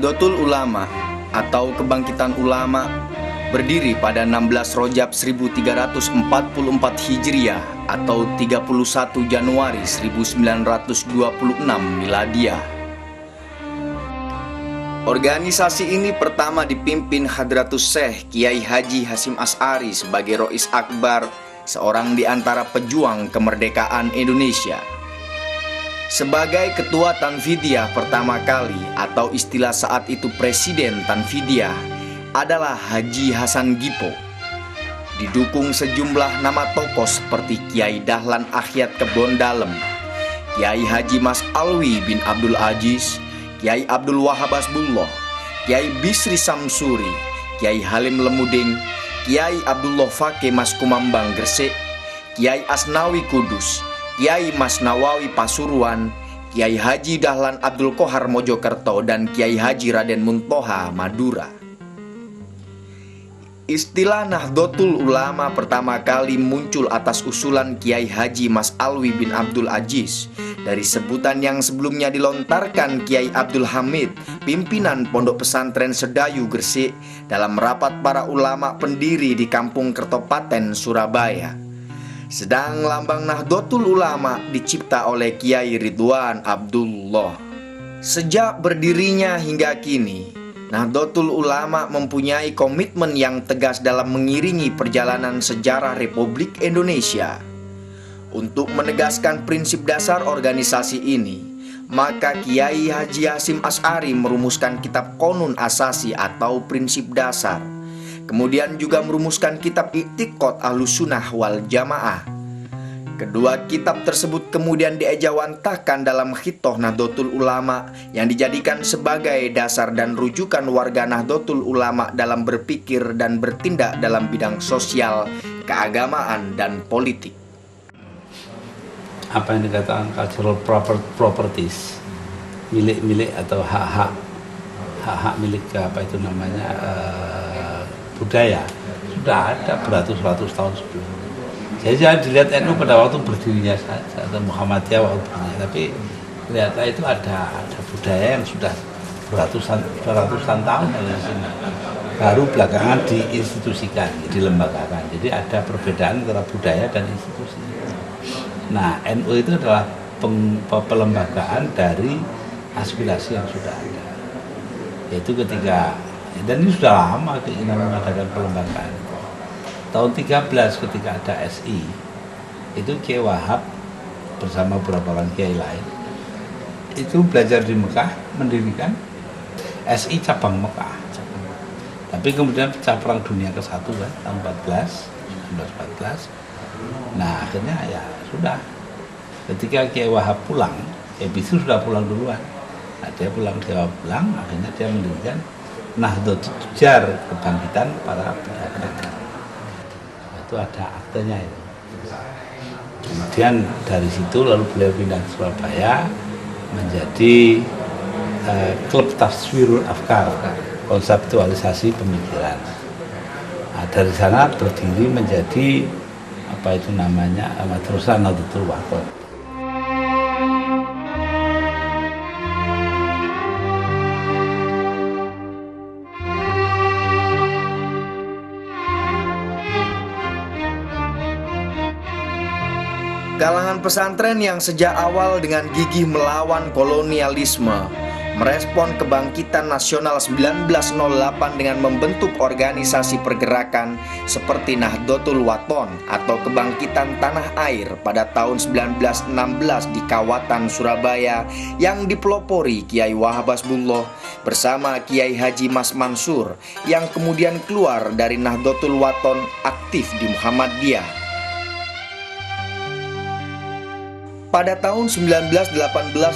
Nahdlatul Ulama atau Kebangkitan Ulama berdiri pada 16 Rajab 1344 Hijriah atau 31 Januari 1926 Miladiah. Organisasi ini pertama dipimpin Hadratus Syekh Kiai Haji Hasyim Asy'ari sebagai Rois Akbar, seorang di antara pejuang kemerdekaan Indonesia. Sebagai ketua Tanfidiyah pertama kali atau istilah saat itu Presiden Tanfidiyah adalah Haji Hasan Gipo. Didukung sejumlah nama tokoh seperti Kiai Dahlan Akhyat Kebon Dalem, Kiai Haji Mas Alwi bin Abdul Aziz, Kiai Abdul Wahab Hasbullah, Kiai Bisri Samsuri, Kiai Halim Lemuding, Kiai Abdullah Fakih Mas Kumambang Gresik, Kiai Asnawi Kudus, Kiai Mas Nawawi Pasuruan, Kiai Haji Dahlan Abdul Qohar Mojokerto, dan Kiai Haji Raden Muntoha Madura. Istilah Nahdlatul Ulama pertama kali muncul atas usulan Kiai Haji Mas Alwi bin Abdul Aziz dari sebutan yang sebelumnya dilontarkan Kiai Abdul Hamid, pimpinan Pondok Pesantren Sedayu Gresik, dalam rapat para ulama pendiri di Kampung Kertopaten, Surabaya. Sedang lambang Nahdlatul Ulama dicipta oleh Kiai Ridwan Abdullah. Sejak berdirinya hingga kini, Nahdlatul Ulama mempunyai komitmen yang tegas dalam mengiringi perjalanan sejarah Republik Indonesia. Untuk menegaskan prinsip dasar organisasi ini, maka Kiai Haji Hasyim Asy'ari merumuskan kitab Qonun Asasi atau prinsip dasar. Kemudian juga merumuskan kitab I'tiqad Ahlussunnah wal Jamaah. Kedua kitab tersebut kemudian diejawantahkan dalam Khitoh Nahdlatul Ulama yang dijadikan sebagai dasar dan rujukan warga Nahdlatul Ulama dalam berpikir dan bertindak dalam bidang sosial, keagamaan, dan politik. Apa yang dikatakan cultural properties, milik-milik atau hak-hak milik apa itu namanya budaya, sudah ada beratus-ratus tahun sebelumnya. Jadi jangan dilihat NU pada waktu berdirinya saja atau Muhammadiyah waktu berdirinya, tapi ternyata itu ada budaya yang sudah beratusan tahun di sini. Baru belakangan diinstitusikan, dilembagakan. Jadi ada perbedaan antara budaya dan institusi. Nah, NU itu adalah pelembagaan dari aspirasi yang sudah ada. Yaitu ketika, dan ini sudah lama keinginan mengadakan pelembagaan. Tahun 13 ketika ada SI, itu Kiai Wahab bersama beberapa orang kiai lain itu belajar di Mekah, mendirikan SI cabang Mekah. Tapi kemudian pecah perang dunia ke-1 kan, tahun 1914. Nah akhirnya ya sudah, ketika Kiai Wahab pulang, Kiai Bisri sudah pulang duluan. Nah, dia pulang, akhirnya dia mendirikan Nahdlatul Tujar, kebangkitan para pedagang. Itu ada aktenya itu. Kemudian dari situ lalu beliau pindah ke Surabaya menjadi klub Taswirul Afkar, konseptualisasi pemikiran. Nah, dari sana berdiri menjadi apa itu namanya Madrasah Nahdlatul Wathon. Kalangan pesantren yang sejak awal dengan gigih melawan kolonialisme merespon kebangkitan nasional 1908 dengan membentuk organisasi pergerakan seperti Nahdlatul Wathon atau Kebangkitan Tanah Air pada tahun 1916 di Kawatan Surabaya yang dipelopori Kiai Wahab Hasbullah bersama Kiai Haji Mas Mansur yang kemudian keluar dari Nahdlatul Wathon aktif di Muhammadiyah. Pada tahun 1918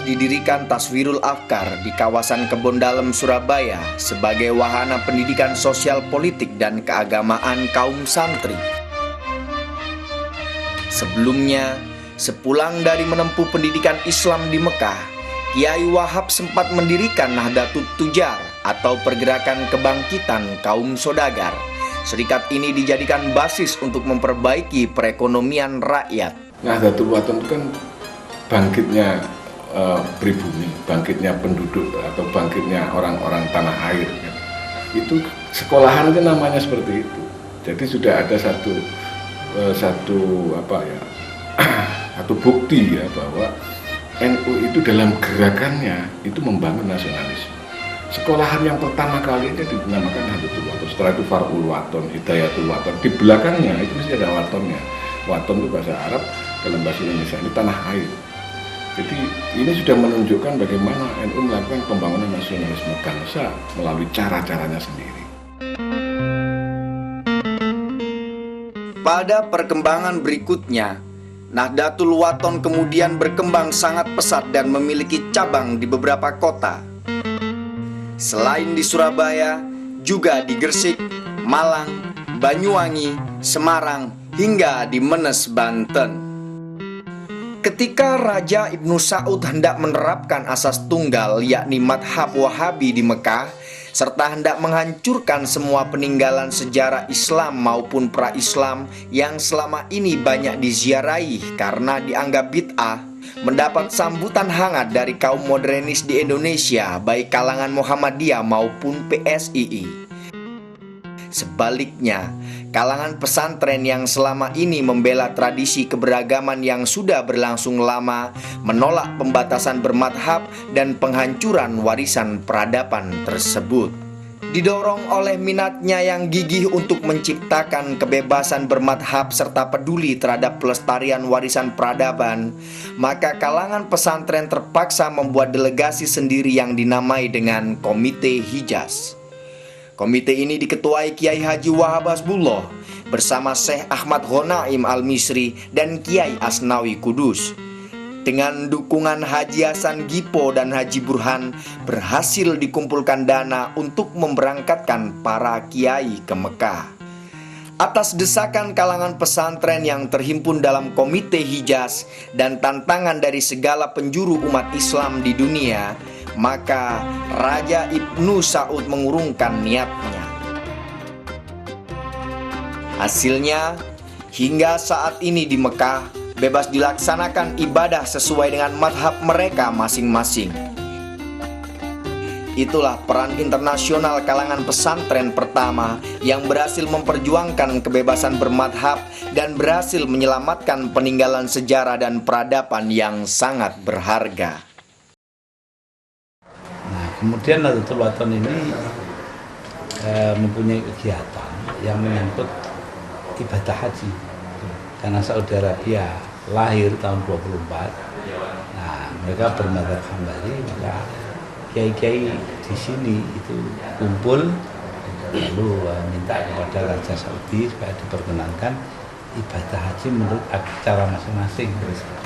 didirikan Taswirul Afkar di kawasan Kebon Dalem, Surabaya sebagai wahana pendidikan sosial politik dan keagamaan kaum santri. Sebelumnya, sepulang dari menempuh pendidikan Islam di Mekah, Kiai Wahab sempat mendirikan Nahdlatul Tujar atau Pergerakan Kebangkitan Kaum Sodagar. Serikat ini dijadikan basis untuk memperbaiki perekonomian rakyat. Nahdlatul Wathon itu kan bangkitnya pribumi, bangkitnya penduduk atau bangkitnya orang-orang tanah air. Itu sekolahan itu namanya seperti itu. Jadi sudah ada satu bukti ya bahwa NU itu dalam gerakannya itu membangun nasionalisme. Sekolahan yang pertama kali ini dinamakan Nahdlatul Wathon. Setelah itu Farul Wathon, Hidayatul Wathon. Di belakangnya itu mesti ada watonnya. Waton itu bahasa Arab, dalam bahasa Indonesia ini tanah air. Jadi ini sudah menunjukkan bagaimana NU melakukan pembangunan nasionalisme bangsa melalui cara-caranya sendiri. Pada perkembangan berikutnya, Nahdlatul Wathon kemudian berkembang sangat pesat dan memiliki cabang di beberapa kota. Selain di Surabaya, juga di Gresik, Malang, Banyuwangi, Semarang, hingga di Menes, Banten. Ketika Raja Ibnu Saud hendak menerapkan asas tunggal, yakni madhab Wahabi di Mekah, serta hendak menghancurkan semua peninggalan sejarah Islam maupun pra-Islam yang selama ini banyak diziarahi karena dianggap bid'ah, mendapat sambutan hangat dari kaum modernis di Indonesia, baik kalangan Muhammadiyah maupun PSII. Sebaliknya, kalangan pesantren yang selama ini membela tradisi keberagaman yang sudah berlangsung lama, menolak pembatasan bermadhab dan penghancuran warisan peradaban tersebut. Didorong oleh minatnya yang gigih untuk menciptakan kebebasan bermadhab serta peduli terhadap pelestarian warisan peradaban, maka kalangan pesantren terpaksa membuat delegasi sendiri yang dinamai dengan Komite Hijaz. Komite ini diketuai Kiai Haji Wahab Hasbullah bersama Syekh Ahmad Ghonaim Al-Misri dan Kiai Asnawi Kudus. Dengan dukungan Haji Hasan Gipo dan Haji Burhan, berhasil dikumpulkan dana untuk memberangkatkan para kiai ke Mekah. Atas desakan kalangan pesantren yang terhimpun dalam Komite Hijaz dan tantangan dari segala penjuru umat Islam di dunia, maka Raja Ibnu Saud mengurungkan niatnya. Hasilnya, hingga saat ini di Mekah bebas dilaksanakan ibadah sesuai dengan madhab mereka masing-masing. Itulah peran internasional kalangan pesantren pertama yang berhasil memperjuangkan kebebasan bermadhab dan berhasil menyelamatkan peninggalan sejarah dan peradaban yang sangat berharga. Kemudian Nahdlatul Wathon ini mempunyai kegiatan yang menyangkut ibadah haji. Karena Saudi Arabia lahir tahun 24, nah mereka bermadhab Hambali, maka kiai-kiai di sini itu kumpul lalu minta kepada Raja Saudi supaya diperkenankan ibadah haji menurut cara masing-masing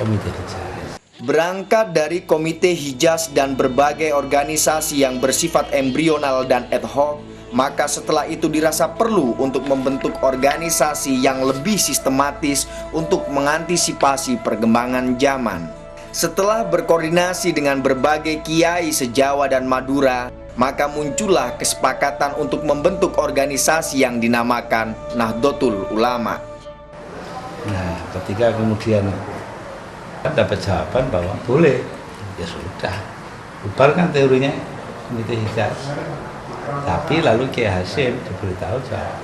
Komite Hijaz. Berangkat dari Komite Hijaz dan berbagai organisasi yang bersifat embrional dan ad hoc, maka setelah itu dirasa perlu untuk membentuk organisasi yang lebih sistematis untuk mengantisipasi perkembangan zaman. Setelah berkoordinasi dengan berbagai kiai se-Jawa dan Madura, maka muncullah kesepakatan untuk membentuk organisasi yang dinamakan Nahdlatul Ulama. Nah, ketika kemudian dapat jawaban bahwa boleh, ya sudah, bubarkan teorinya Komite Hijaz. Tapi lalu Kiai Hasyim diberitahu jawab,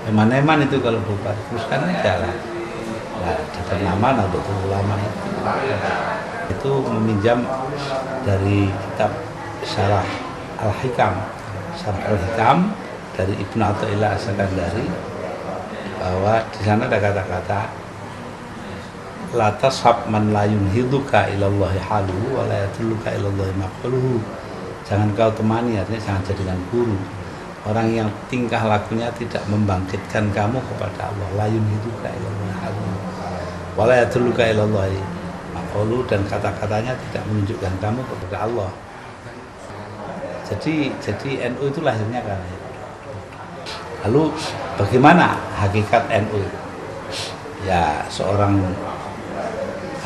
eman-eman itu kalau bubar, teruskan aja lah. Nah, dapat nama Nahdlatul Ulama itu meminjam dari kitab Syarah Al-Hikam, Syarah Al-Hikam dari Ibnu Athaillah As-Sakandari, bahwa di sana ada kata-kata la tashab man la yunhiduka ilallahi haluhu wa la yadulluka ilallahi maqaluhu. Jangan kau temani, artinya jangan jadikan guru orang yang tingkah lakunya tidak membangkitkan kamu kepada Allah. La yunhiduka ilallahi haluhu wa la yadulluka ilallahi maqaluhu, dan kata-katanya tidak menunjukkan kamu kepada Allah. Jadi NU itu lahirnya karena itu. Lalu bagaimana hakikat NU? Ya, seorang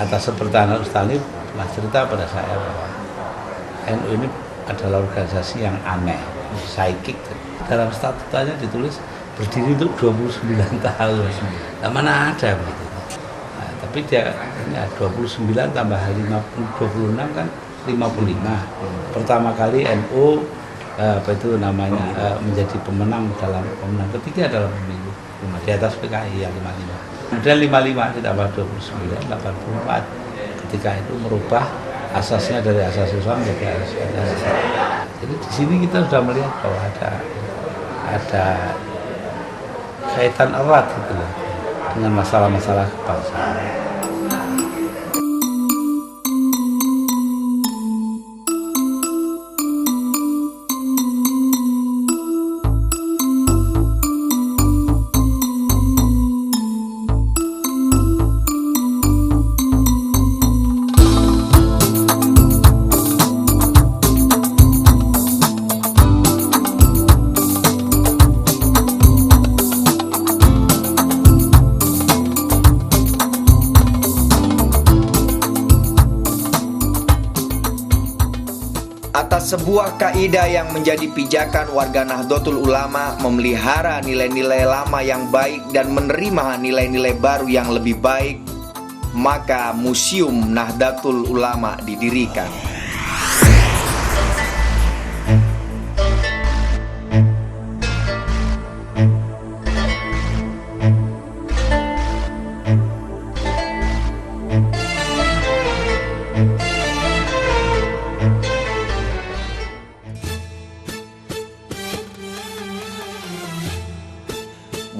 atas pertahanan Ustali pernah cerita pada saya bahwa NU ini adalah organisasi yang aneh, psikik. Dalam statutanya ditulis berdiri untuk 29 tahun. Nah, mana ada begitu. Nah, Tapi dia ya, 29 tambah 26 kan 55. Pertama kali NU menjadi pemenang dalam pemenang ketiga dalam pemilu di atas PKI yang 55. Kemudian 55 ditambah 29 84. Ketika itu merubah asasnya dari asas Islam menjadi asas Pancasila. Jadi di sini kita sudah melihat bahwa ada kaitan erat gitu loh dengan masalah-masalah kebangsaan. Atas sebuah kaidah yang menjadi pijakan warga Nahdlatul Ulama memelihara nilai-nilai lama yang baik dan menerima nilai-nilai baru yang lebih baik, maka Museum Nahdlatul Ulama didirikan.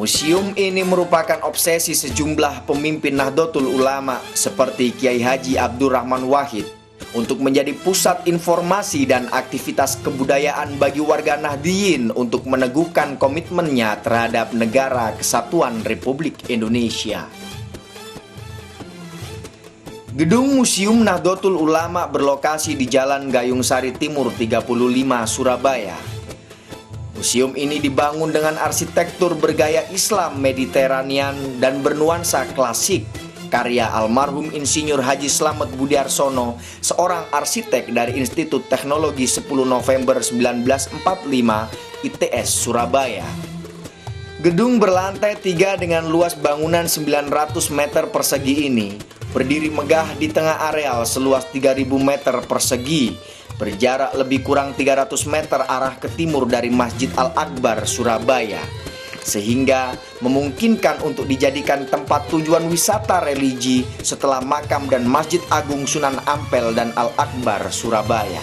Museum ini merupakan obsesi sejumlah pemimpin Nahdlatul Ulama seperti Kiai Haji Abdurrahman Wahid untuk menjadi pusat informasi dan aktivitas kebudayaan bagi warga Nahdliyin untuk meneguhkan komitmennya terhadap Negara Kesatuan Republik Indonesia. Gedung Museum Nahdlatul Ulama berlokasi di Jalan Gayung Sari Timur 35, Surabaya. Museum ini dibangun dengan arsitektur bergaya Islam Mediterranean dan bernuansa klasik, karya almarhum Insinyur Haji Slamet Budiarsono, seorang arsitek dari Institut Teknologi 10 November 1945 ITS Surabaya. Gedung berlantai 3 dengan luas bangunan 900 meter persegi ini berdiri megah di tengah areal seluas 3.000 meter persegi, berjarak lebih kurang 300 meter arah ke timur dari Masjid Al-Akbar Surabaya, sehingga memungkinkan untuk dijadikan tempat tujuan wisata religi setelah makam dan Masjid Agung Sunan Ampel dan Al-Akbar Surabaya.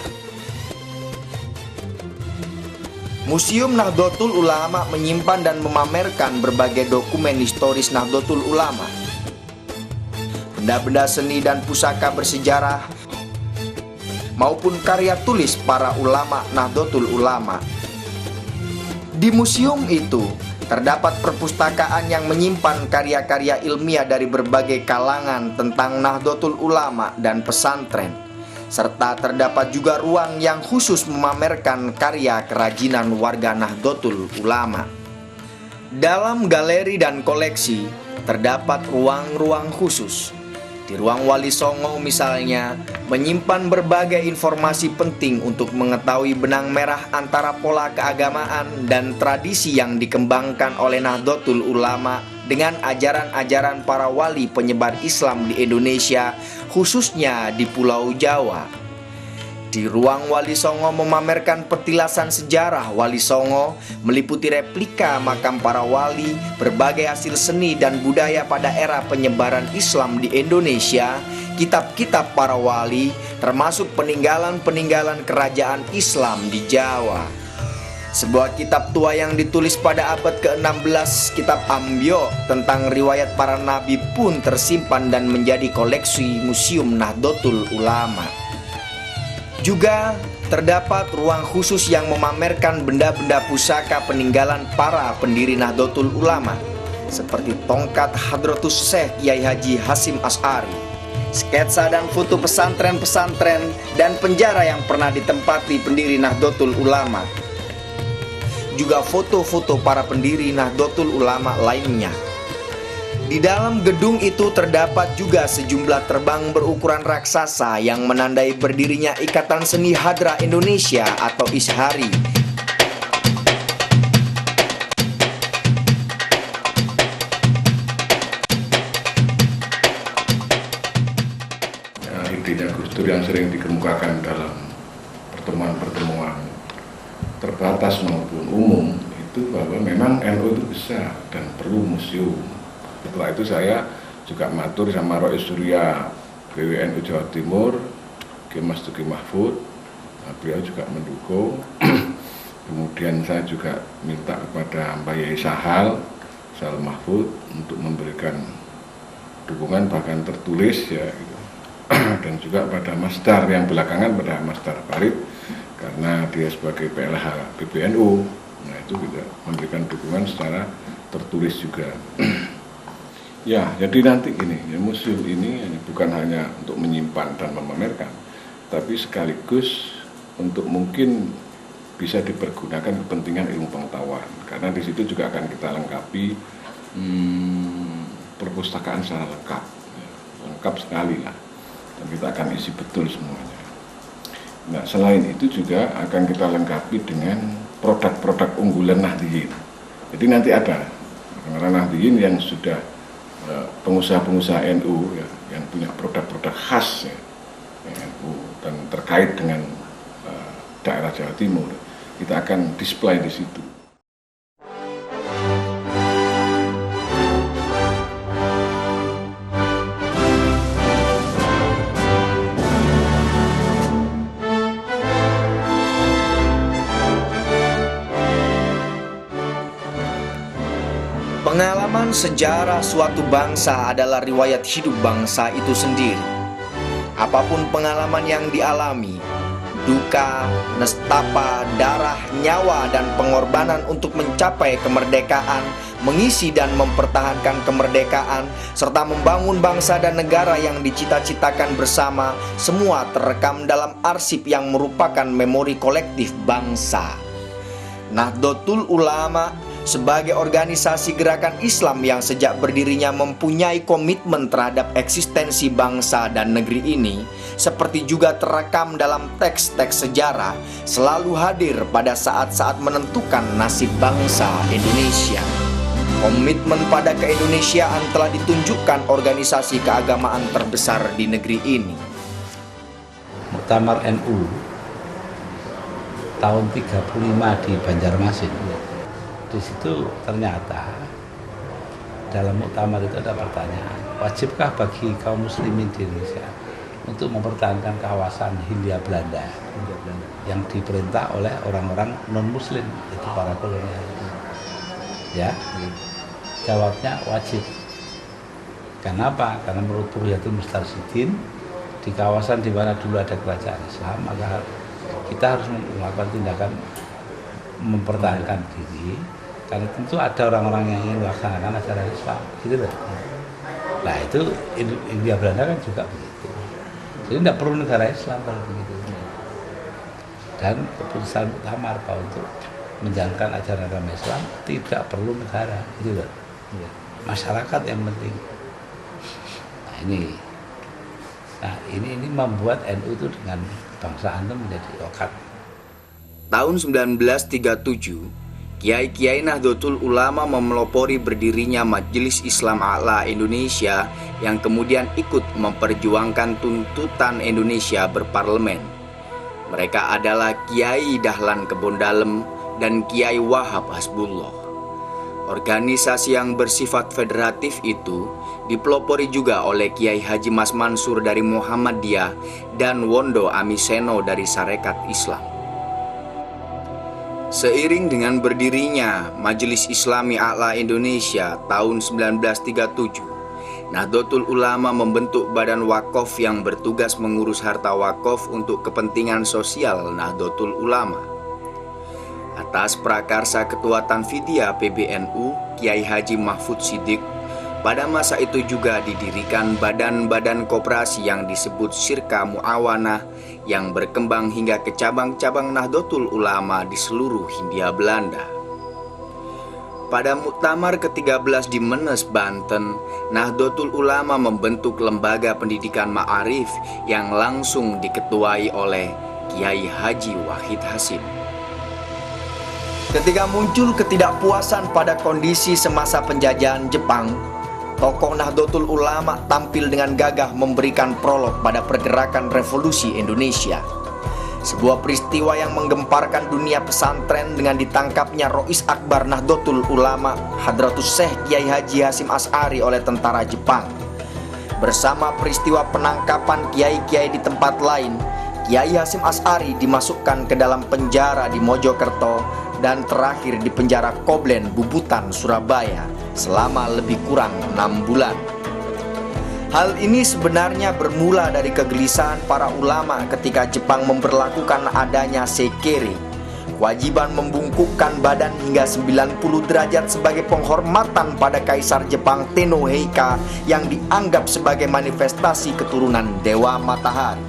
Museum Nahdlatul Ulama menyimpan dan memamerkan berbagai dokumen historis Nahdlatul Ulama, benda-benda seni dan pusaka bersejarah, maupun karya tulis para ulama Nahdlatul Ulama. Di museum itu terdapat perpustakaan yang menyimpan karya-karya ilmiah dari berbagai kalangan tentang Nahdlatul Ulama dan pesantren, serta terdapat juga ruang yang khusus memamerkan karya kerajinan warga Nahdlatul Ulama. Dalam galeri dan koleksi terdapat ruang-ruang khusus. Di ruang Wali Songo misalnya, menyimpan berbagai informasi penting untuk mengetahui benang merah antara pola keagamaan dan tradisi yang dikembangkan oleh Nahdlatul Ulama dengan ajaran-ajaran para wali penyebar Islam di Indonesia, khususnya di Pulau Jawa. Di ruang Wali Songo memamerkan petilasan sejarah Wali Songo, meliputi replika makam para wali, berbagai hasil seni dan budaya pada era penyebaran Islam di Indonesia, kitab-kitab para wali, termasuk peninggalan-peninggalan kerajaan Islam di Jawa. Sebuah kitab tua yang ditulis pada abad ke-16, Kitab Ambyo, tentang riwayat para nabi pun tersimpan dan menjadi koleksi Museum Nahdlatul Ulama. Juga terdapat ruang khusus yang memamerkan benda-benda pusaka peninggalan para pendiri Nahdlatul Ulama, seperti tongkat Hadratus Syekh Kiai Haji Hasyim Asy'ari, sketsa dan foto pesantren-pesantren dan penjara yang pernah ditempati pendiri Nahdlatul Ulama, juga foto-foto para pendiri Nahdlatul Ulama lainnya. Di dalam gedung itu terdapat juga sejumlah terbang berukuran raksasa yang menandai berdirinya Ikatan Seni Hadra Indonesia atau ISHARI. janjinya Gus Dur yang sering dikemukakan dalam pertemuan-pertemuan terbatas maupun umum itu, bahwa memang NU itu besar dan perlu museum. Setelah itu saya juga matur sama Rois Surya PWNU Jawa Timur, Mas Tuki Mahfud, beliau juga mendukung. Kemudian saya juga minta kepada Mbak Yai Sahal Mahfud untuk memberikan dukungan bahkan tertulis ya gitu. Dan juga pada Mas Dar yang belakangan, pada Mas Dar Farid, karena dia sebagai PLH PBNU, nah itu juga memberikan dukungan secara tertulis juga. Ya, jadi nanti ini ya, museum ini bukan hanya untuk menyimpan dan memamerkan, tapi sekaligus untuk mungkin bisa dipergunakan kepentingan ilmu pengetahuan, karena di situ juga akan kita lengkapi perpustakaan secara lengkap, ya, lengkap sekali lah, dan kita akan isi betul semuanya. Nah, selain itu juga akan kita lengkapi dengan produk-produk unggulan Nahdliyin. Jadi nanti ada orang Nahdliyin yang sudah pengusaha-pengusaha NU ya, yang punya produk-produk khas ya, NU dan terkait dengan daerah Jawa Timur. Kita akan display di situ. Pengalaman sejarah suatu bangsa adalah riwayat hidup bangsa itu sendiri. Apapun pengalaman yang dialami, duka, nestapa, darah, nyawa, dan pengorbanan untuk mencapai kemerdekaan, mengisi dan mempertahankan kemerdekaan, serta membangun bangsa dan negara yang dicita-citakan bersama, semua terekam dalam arsip yang merupakan memori kolektif bangsa. Nahdlatul Ulama sebagai organisasi gerakan Islam yang sejak berdirinya mempunyai komitmen terhadap eksistensi bangsa dan negeri ini, seperti juga terekam dalam teks-teks sejarah, selalu hadir pada saat-saat menentukan nasib bangsa Indonesia. Komitmen pada keindonesiaan telah ditunjukkan organisasi keagamaan terbesar di negeri ini. Muktamar NU tahun 35 di Banjarmasin. Di situ ternyata dalam muktamar itu ada pertanyaan, wajibkah bagi kaum muslimin di Indonesia untuk mempertahankan kawasan Hindia Belanda yang diperintah oleh orang-orang non-muslim, itu para kolonial? Ya, jawabnya wajib. Kenapa? Karena menurut Bughyatul Mustarsyidin, di kawasan di mana dulu ada kerajaan Islam, maka kita harus melakukan tindakan mempertahankan diri, karena tentu ada orang-orang yang ingin melaksanakan ajaran Islam, gitu loh. Nah itu Hindia Belanda kan juga begitu. Jadi tidak perlu negara Islam kalau begitu. Dan keputusan muktamar bahwa untuk menjalankan ajaran agama Islam tidak perlu negara, gitu loh. Masyarakat yang penting. Nah ini membuat NU itu dengan kebangsaan itu menjadi lekat. Tahun 1937, Kiai-Kiai Nahdlatul Ulama memelopori berdirinya Majelis Islam A'la Indonesia yang kemudian ikut memperjuangkan tuntutan Indonesia berparlemen. Mereka adalah Kiai Dahlan Kebondalem dan Kiai Wahab Hasbullah. Organisasi yang bersifat federatif itu dipelopori juga oleh Kiai Haji Mas Mansur dari Muhammadiyah dan Wondo Amiseno dari Sarekat Islam. Seiring dengan berdirinya Majelis Islami A'la Indonesia tahun 1937, Nahdlatul Ulama membentuk Badan Wakaf yang bertugas mengurus harta wakaf untuk kepentingan sosial Nahdlatul Ulama. Atas prakarsa Ketua Tanfidiyah PBNU, Kiai Haji Mahfud Siddiq, pada masa itu juga didirikan badan-badan koperasi yang disebut Syirka Muawanah yang berkembang hingga ke cabang-cabang Nahdlatul Ulama di seluruh Hindia Belanda. Pada muktamar ke-13 di Menes, Banten, Nahdlatul Ulama membentuk lembaga pendidikan ma'arif yang langsung diketuai oleh Kiai Haji Wahid Hasim. Ketika muncul ketidakpuasan pada kondisi semasa penjajahan Jepang, tokoh Nahdlatul Ulama tampil dengan gagah memberikan prolog pada pergerakan revolusi Indonesia. Sebuah peristiwa yang menggemparkan dunia pesantren dengan ditangkapnya Rois Akbar Nahdlatul Ulama Hadratus Syekh Kiai Haji Hasyim Asy'ari oleh tentara Jepang. Bersama peristiwa penangkapan kiai-kiai di tempat lain, Kiai Hasyim Asy'ari dimasukkan ke dalam penjara di Mojokerto dan terakhir di penjara Koblen Bubutan, Surabaya selama lebih kurang 6 bulan. Hal ini sebenarnya bermula dari kegelisahan para ulama ketika Jepang memberlakukan adanya sekere, kewajiban membungkukkan badan hingga 90 derajat sebagai penghormatan pada Kaisar Jepang Tenno Heika yang dianggap sebagai manifestasi keturunan Dewa Matahari.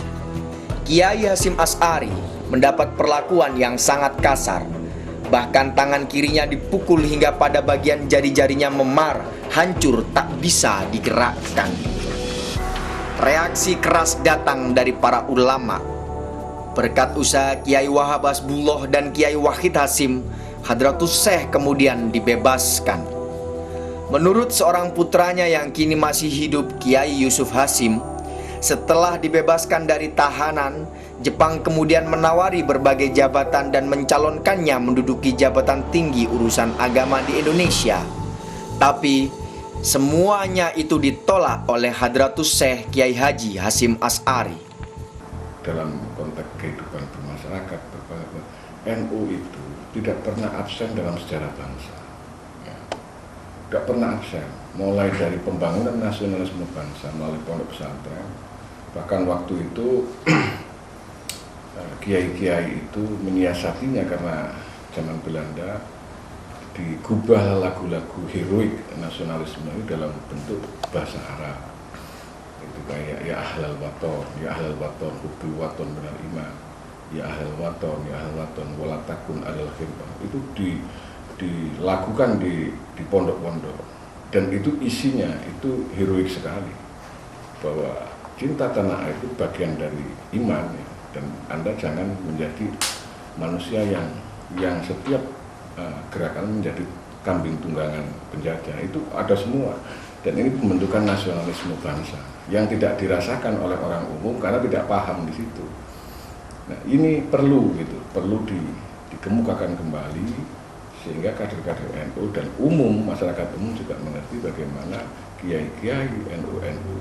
Kiai Hasyim Asy'ari mendapat perlakuan yang sangat kasar. Bahkan tangan kirinya dipukul hingga pada bagian jari-jarinya memar, hancur tak bisa digerakkan. Reaksi keras datang dari para ulama. Berkat usaha Kiai Wahab Hasbullah dan Kiai Wahid Hasyim, Hadratus Syekh kemudian dibebaskan. Menurut seorang putranya yang kini masih hidup, Kiai Yusuf Hasyim, setelah dibebaskan dari tahanan, Jepang kemudian menawari berbagai jabatan dan mencalonkannya menduduki jabatan tinggi urusan agama di Indonesia. Tapi semuanya itu ditolak oleh Hadratus Syekh Kiai Haji Hasyim Asy'ari. Dalam konteks kehidupan bermasyarakat, NU itu tidak pernah absen dalam sejarah bangsa. Tidak pernah absen, mulai dari pembangunan nasionalisme bangsa melalui pondok pesantren. Bahkan waktu itu kiai-kiai itu menyiasatinya karena zaman Belanda digubah lagu-lagu heroik nasionalisme itu dalam bentuk bahasa Arab. Itu kayak ya ahlal waton, ya ahlal waton, hubbi waton benar iman, ya ahlal waton, ya ahlal waton, walatakun adal khirbah. Itu dilakukan di pondok-pondok, dan itu isinya itu heroik sekali, bahwa cinta tanah air itu bagian dari iman, ya. Dan Anda jangan menjadi manusia yang setiap gerakan menjadi kambing tunggangan penjajah. Itu ada semua, dan ini pembentukan nasionalisme bangsa yang tidak dirasakan oleh orang umum karena tidak paham di situ. Nah, ini perlu dikemukakan kembali sehingga kader-kader NU dan masyarakat umum juga mengerti bagaimana kiai-kiai NU itu,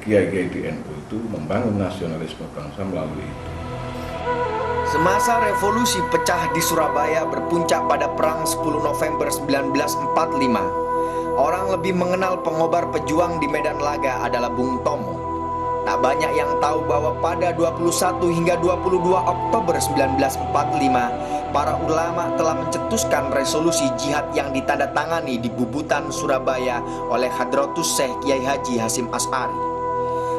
kiai-kiai di NU itu membangun nasionalisme bangsa melalui itu. Semasa revolusi pecah di Surabaya berpuncak pada Perang 10 November 1945, orang lebih mengenal pengobar pejuang di medan laga adalah Bung Tomo. Tak banyak yang tahu bahwa pada 21 hingga 22 Oktober 1945, para ulama telah mencetuskan resolusi jihad yang ditandatangani di Bubutan, Surabaya oleh Hadratus Syekh Kiai Haji Hasyim Asy'ari.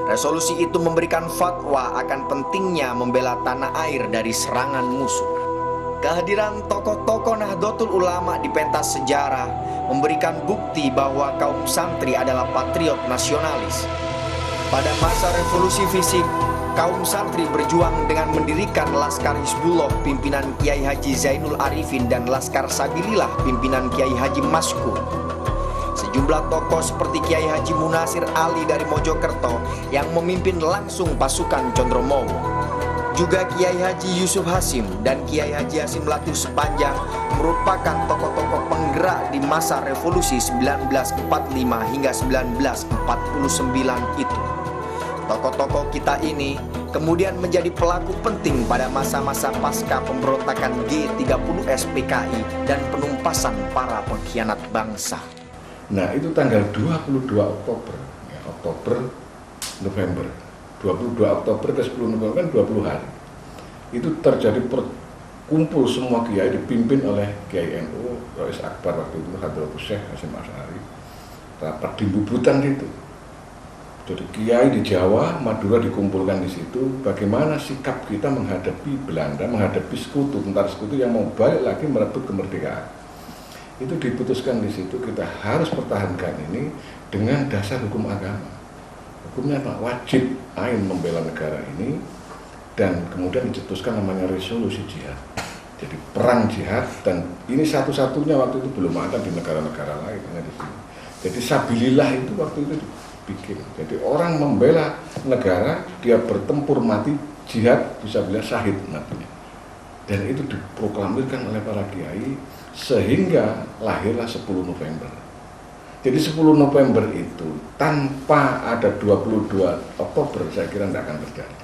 Resolusi itu memberikan fatwa akan pentingnya membela tanah air dari serangan musuh. Kehadiran tokoh-tokoh Nahdlatul Ulama di pentas sejarah memberikan bukti bahwa kaum santri adalah patriot nasionalis. Pada masa revolusi fisik, kaum santri berjuang dengan mendirikan Laskar Hizbullah pimpinan Kiai Haji Zainul Arifin dan Laskar Sabilillah pimpinan Kiai Haji Maskur. Sejumlah tokoh seperti Kiai Haji Munasir Ali dari Mojokerto yang memimpin langsung pasukan Condromowo. Juga Kiai Haji Yusuf Hasyim dan Kiai Haji Hasyim Latif Sepanjang merupakan tokoh-tokoh penggerak di masa revolusi 1945 hingga 1949 itu. Tokoh-tokoh kita ini kemudian menjadi pelaku penting pada masa-masa pasca pemberontakan G30 SPKI dan penumpasan para pengkhianat bangsa. Nah, itu tanggal 22 Oktober, ya, November. 22 Oktober ke 10 November kan 20 hari. Itu terjadi perkumpul semua kiai dipimpin oleh Kiai NU, Rois Akbar waktu itu, Hadratus Syekh Hasyim Asy'ari. Rapat di Bubutan itu. Jadi kiai di Jawa, Madura dikumpulkan di situ. Bagaimana sikap kita menghadapi Belanda, menghadapi tentara sekutu yang mau balik lagi merebut kemerdekaan. Itu diputuskan di situ, kita harus pertahankan ini dengan dasar hukum agama. Hukumnya apa? Wajib ain membela negara ini, dan kemudian dicetuskan namanya resolusi jihad. Jadi perang jihad, dan ini satu-satunya waktu itu belum ada di negara-negara lain, hanya di sini. Jadi sabilillah itu waktu itu bikin. Jadi orang membela negara, dia bertempur mati, jihad, bisa bilang syahid nantinya. Dan itu diproklamirkan oleh para kiai sehingga lahirlah 10 November. Jadi 10 November itu tanpa ada 22 Oktober saya kira tidak akan terjadi.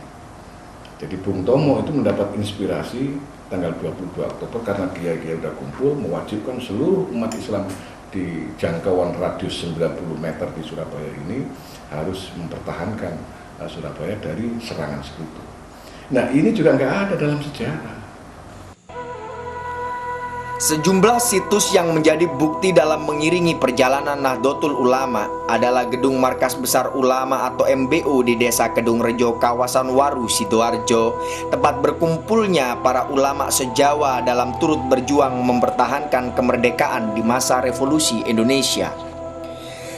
Jadi Bung Tomo itu mendapat inspirasi tanggal 22 Oktober karena kiai-kiai sudah kumpul mewajibkan seluruh umat Islam di jangkauan radius 90 meter di Surabaya ini harus mempertahankan Surabaya dari serangan sekutu. Nah ini juga nggak ada dalam sejarah. Sejumlah situs yang menjadi bukti dalam mengiringi perjalanan Nahdlatul Ulama adalah Gedung Markas Besar Ulama atau MBU di Desa Kedung Rejo, kawasan Waru, Sidoarjo, tempat berkumpulnya para ulama se-Jawa dalam turut berjuang mempertahankan kemerdekaan di masa revolusi Indonesia.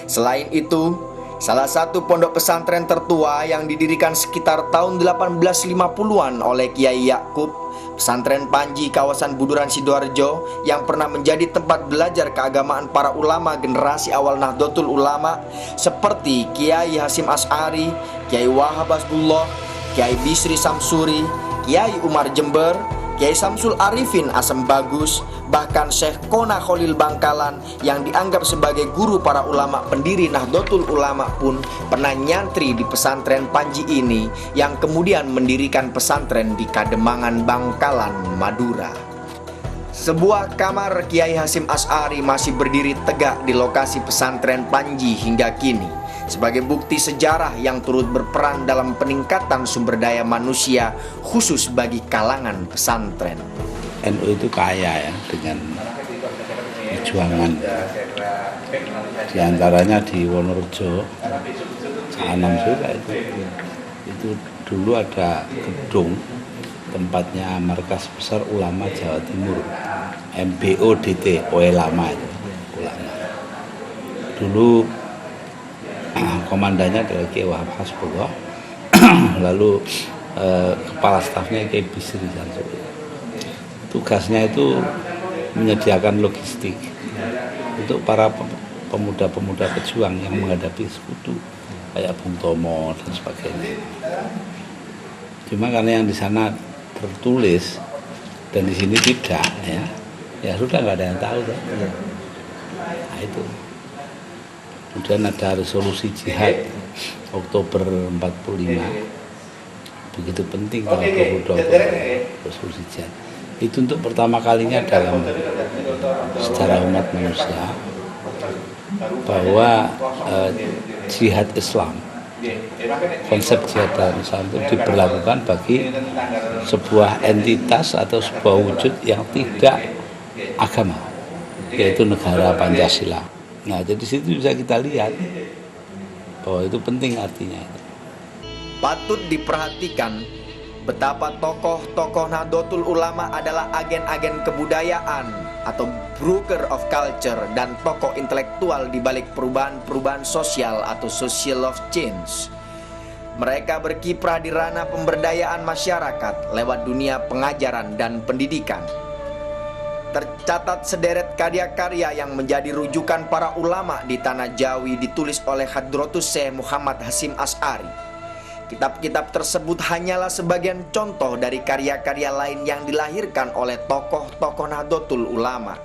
Selain itu, salah satu pondok pesantren tertua yang didirikan sekitar tahun 1850-an oleh Kiai Yakub, Pesantren Panji kawasan Buduran Sidoarjo, yang pernah menjadi tempat belajar keagamaan para ulama generasi awal Nahdlatul Ulama seperti Kiai Hasyim Asy'ari, Kiai Wahab Hasbullah, Kiai Bisri Samsuri, Kiai Umar Jember, Kiai Samsul Arifin Asem Bagus, bahkan Syekh Kona Khalil Bangkalan yang dianggap sebagai guru para ulama pendiri Nahdlatul Ulama pun pernah nyantri di pesantren Panji ini yang kemudian mendirikan pesantren di Kademangan, Bangkalan, Madura. Sebuah kamar Kiai Hasyim Asy'ari masih berdiri tegak di lokasi pesantren Panji hingga kini sebagai bukti sejarah yang turut berperan dalam peningkatan sumber daya manusia khusus bagi kalangan pesantren. NU itu kaya ya dengan perjuangan, di antaranya di Wonorejo, Caanam juga itu dulu ada gedung tempatnya Markas Besar Ulama Jawa Timur, MBODT, Lama itu ulama. Dulu komandannya adalah Kiai Wahab Hasbullah, lalu kepala stafnya Kiai Bisri Samsuri. Tugasnya itu menyediakan logistik untuk para pemuda-pemuda pejuang yang menghadapi sekutu kayak Bung Tomo dan sebagainya. Cuma karena yang di sana tertulis dan di sini tidak, ya sudah nggak ada yang tahu kan. Nah itu. Kemudian ada resolusi jihad Oktober 45, begitu penting tanggal 22 Oktober resolusi jihad. Itu untuk pertama kalinya dalam sejarah umat manusia bahwa jihad Islam, konsep jihad dalam Islam itu diberlakukan bagi sebuah entitas atau sebuah wujud yang tidak agama, yaitu negara Pancasila. Nah, jadi situ bisa kita lihat bahwa itu penting artinya. Patut diperhatikan betapa tokoh-tokoh Nahdlatul Ulama adalah agen-agen kebudayaan atau broker of culture dan tokoh intelektual di balik perubahan-perubahan sosial atau social of change. Mereka berkiprah di ranah pemberdayaan masyarakat lewat dunia pengajaran dan pendidikan. Tercatat sederet karya-karya yang menjadi rujukan para ulama di tanah Jawi ditulis oleh Hadratus Syekh Muhammad Hasyim Asy'ari. Kitab-kitab tersebut hanyalah sebagian contoh dari karya-karya lain yang dilahirkan oleh tokoh-tokoh Nahdlatul Ulama.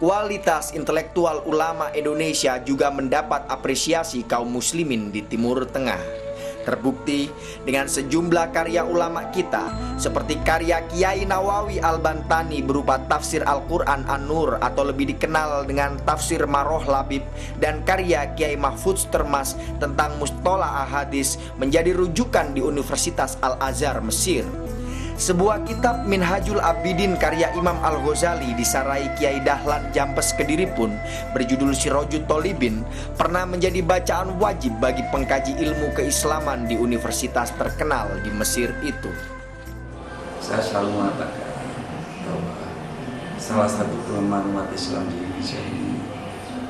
Kualitas intelektual ulama Indonesia juga mendapat apresiasi kaum muslimin di Timur Tengah. Terbukti dengan sejumlah karya ulama kita seperti karya Kiai Nawawi Al-Bantani berupa tafsir Al-Quran An-Nur atau lebih dikenal dengan tafsir Maroh Labib, dan karya Kiai Mahfudz Termas tentang Mustolah Ahadits menjadi rujukan di Universitas Al-Azhar Mesir. Sebuah kitab Minhajul Abidin karya Imam Al-Ghazali disarai Kiai Dahlan Jampes Kediri pun berjudul Sirajut Tholibin pernah menjadi bacaan wajib bagi pengkaji ilmu keislaman di universitas terkenal di Mesir itu. Saya selalu mengatakan bahwa salah satu kelemahan umat Islam di Indonesia ini,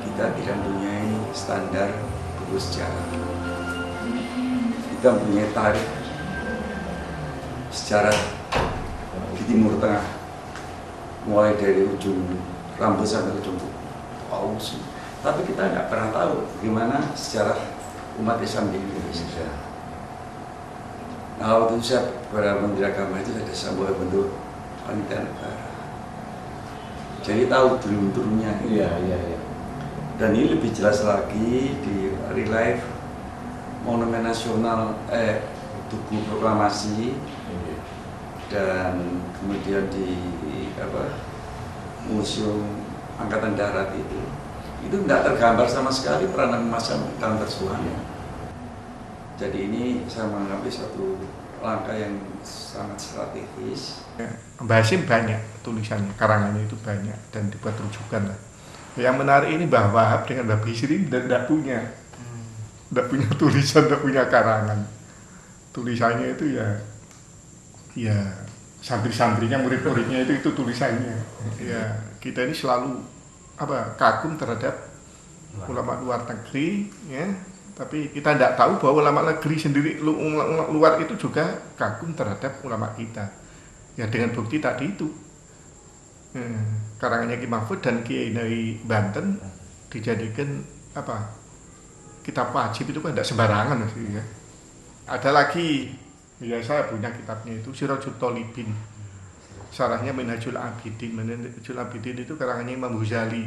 kita tidak mempunyai standar buku sejarah. Kita mempunyai tarikh sejarah di Timur Tengah, mulai dari ujung rambut sampai ujung paus, Tapi kita nggak pernah tahu gimana sejarah umat Islam di Indonesia. Nah, waktu itu saya kepada Menteri Agama itu ada sebuah bentuk panitia negara. Jadi tahu turun-turunnya. Iya. Dan ini lebih jelas lagi di relief Monumen Nasional Tugu Proklamasi dan kemudian di Museum Angkatan Darat itu tidak tergambar sama sekali peranan massa dalam perjuangan. Jadi ini saya menganggap satu langkah yang sangat strategis. Mbah Hasyim banyak tulisannya, karangannya itu banyak dan dibuat rujukan lah. Yang menarik ini Mbah Wahab dengan Mbah Bisri tidak punya tulisan, tidak punya karangan. Tulisannya itu ya santri-santrinya, murid-muridnya itu tulisannya. Ya kita ini selalu kagum terhadap ulama luar negeri, ya. Tapi kita tidak tahu bahwa ulama negeri sendiri luar itu juga kagum terhadap ulama kita. Ya dengan bukti tadi itu. Karangannya Ki Mahfud dan Kiai dari Banten dijadikan kitab wajib itu kan tidak sembarangan sih ya. Ada lagi, ya saya punya kitabnya itu Sirajul Thalibin, syarahnya Minhajul Abidin. Minhajul Abidin itu karangannya Imam Ghazali,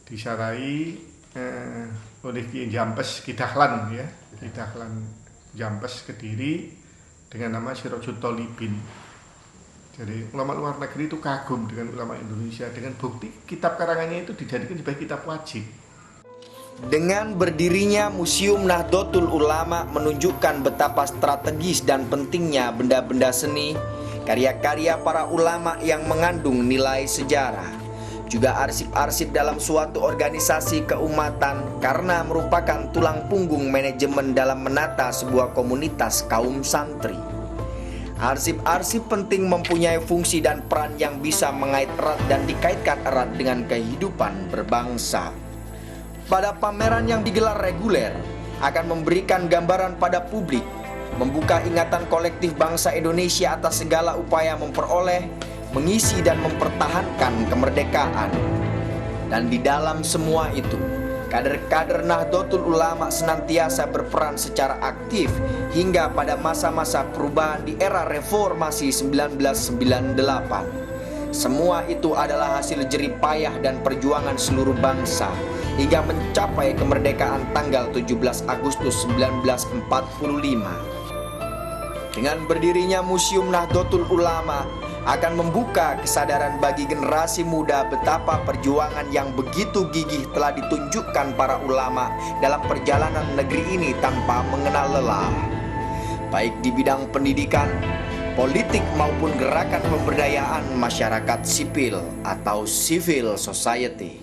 disyarahi oleh Ki Jampes Kidahlan ya, Kidahlan Jampes Kediri dengan nama Sirajul Thalibin. Jadi ulama luar negeri itu kagum dengan ulama Indonesia dengan bukti kitab karangannya itu dijadikan sebagai kitab wajib. Dengan berdirinya Museum Nahdlatul Ulama menunjukkan betapa strategis dan pentingnya benda-benda seni, karya-karya para ulama yang mengandung nilai sejarah. Juga arsip-arsip dalam suatu organisasi keumatan karena merupakan tulang punggung manajemen dalam menata sebuah komunitas kaum santri. Arsip-arsip penting mempunyai fungsi dan peran yang bisa mengait erat dan dikaitkan erat dengan kehidupan berbangsa. Pada pameran yang digelar reguler akan memberikan gambaran pada publik, membuka ingatan kolektif bangsa Indonesia atas segala upaya memperoleh, mengisi dan mempertahankan kemerdekaan. Dan di dalam semua itu, kader-kader Nahdlatul Ulama senantiasa berperan secara aktif hingga pada masa-masa perubahan di era reformasi 1998. Semua itu adalah hasil jerih payah dan perjuangan seluruh bangsa hingga mencapai kemerdekaan tanggal 17 Agustus 1945. Dengan berdirinya Museum Nahdlatul Ulama akan membuka kesadaran bagi generasi muda betapa perjuangan yang begitu gigih telah ditunjukkan para ulama dalam perjalanan negeri ini tanpa mengenal lelah, baik di bidang pendidikan, politik maupun gerakan pemberdayaan masyarakat sipil atau civil society.